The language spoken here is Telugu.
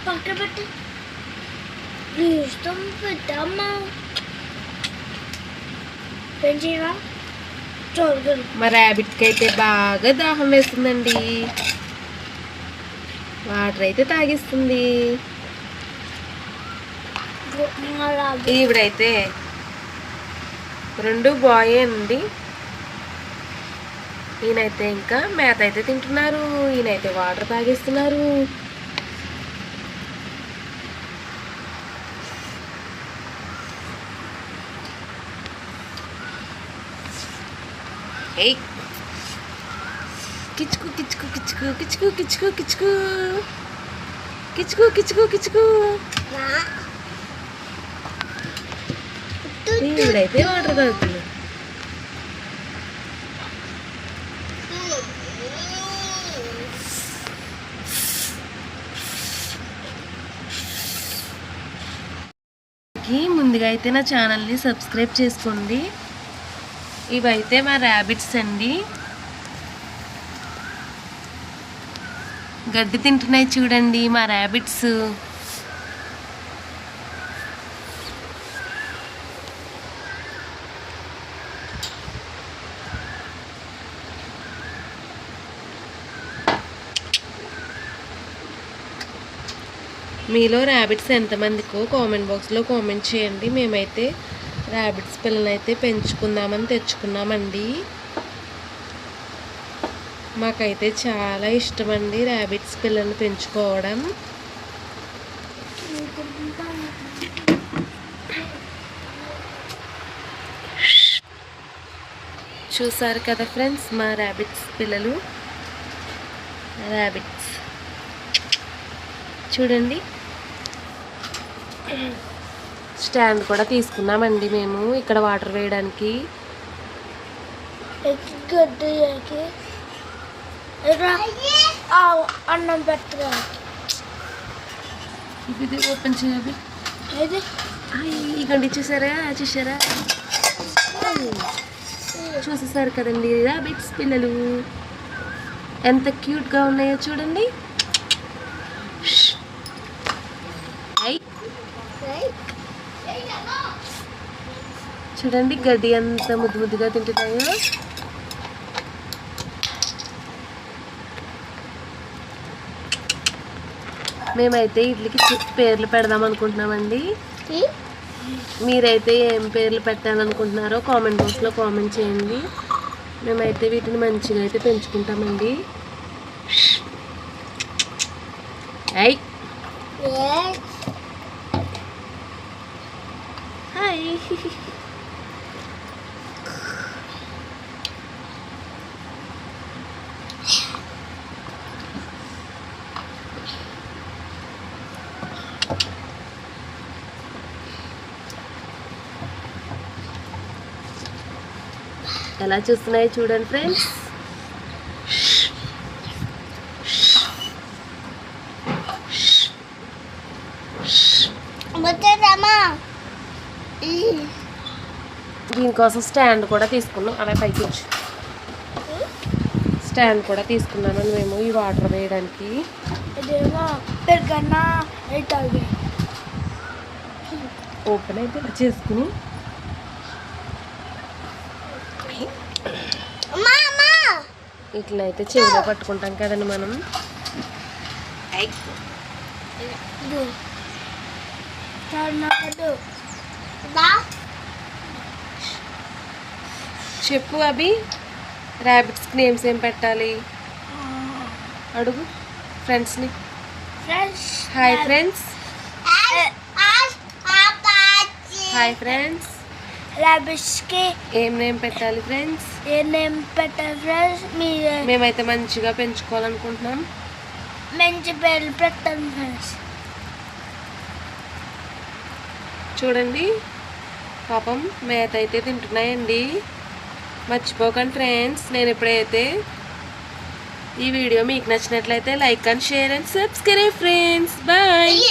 పక్కన పెట్టి ఇష్టం పెట్టమ్మా పెంచివా చూడగలరు. మా ర్యాబిట్కి అయితే బాగా దాహం వేస్తుందండి. వాటర్ అయితే తాగిస్తుంది. ఈవిడైతే 2 బాయ్ అండి. ఈయనైతే ఇంకా మేత అయితే తింటున్నారు. ఈయనైతే వాటర్ తాగిస్తున్నారు. ఏయ్ కిచ్కు కిచ్కు కిచ్కు కిచ్కు కిచ్కు కిచ్కు కిచ్కు కిచ్కు కిచ్కు. ఈవిడైతే వాటర్ తాగుతుంది. ముందుగా అయితే నా ఛానల్ని సబ్స్క్రైబ్ చేసుకోండి. ఇవైతే మా ర్యాబిట్స్ అండి. గడ్డి తింటున్నాయి చూడండి మా ర్యాబిట్స్. మీలో ర్యాబిట్స్ ఎంతమందికో కామెంట్ బాక్స్లో కామెంట్ చేయండి. మేమైతే ర్యాబిట్స్ పిల్లలు అయితే పెంచుకుందామని తెచ్చుకున్నామండి. మాకైతే చాలా ఇష్టం అండి ర్యాబిట్స్ పిల్లల్ని పెంచుకోవడం. చూసారు కదా ఫ్రెండ్స్ మా ర్యాబిట్స్ పిల్లలు. ర్యాబిట్స్ చూడండి. స్టాండ్ కూడా తీసుకున్నామండి మేము ఇక్కడ వాటర్ వేయడానికి. అన్నం పెట్టడానికి ఇది ఓపెన్ చేయాలి. ఇగండి చూసారా చూసేసారు కదండి ర్యాబిట్స్ పిల్లలు ఎంత క్యూట్గా ఉన్నాయో చూడండి. చూడండి గడ్డి ఎంత ముద్దు ముద్దుగా తింటున్నాయో. మేమైతే వీటికి పేర్లు పెడదాం అనుకుంటున్నామండి. మీరైతే ఏం పేర్లు పెట్టాలనుకుంటున్నారో కామెంట్ బాక్స్లో కామెంట్ చేయండి. మేమైతే వీటిని మంచిగా అయితే పెంచుకుంటామండి. హాయ్ ఎలా చూస్తున్నాయో చూడండి ఫ్రెండ్స్. దీనికోసం స్టాండ్ కూడా తీసుకున్నాం. అలా పైకి స్టాండ్ కూడా తీసుకున్నామని మేము ఈ వాటర్ వేయడానికి. ఓపెన్ అయితే చేసుకుని ఇట్లయితే చెవిలో పట్టుకుంటాం కదండి మనం. చెప్పు అభి ర్యాబిట్స్కి నేమ్స్ ఏం పెట్టాలి అడుగు ఫ్రెండ్స్ని. Hi friends. Hi friends. ర్యాబిట్స్కి ఏం నేమ్ పెట్టాలి ఫ్రెండ్స్? ఏ నేమ్ పెట్టాలి ఫ్రెండ్స్? మేమైతే మంచిగా పెంచుకోవాలనుకుంటున్నాం. మంచి పేర్లు పెట్టండి ఫ్రెండ్స్. చూడండి పాపం మేత అయితే తింటున్నాయండి. మర్చిపోకండి ఫ్రెండ్స్. నేను ఎప్పుడైతే ఈ వీడియో మీకు నచ్చినట్లయితే like and share and subscribe friends. Bye.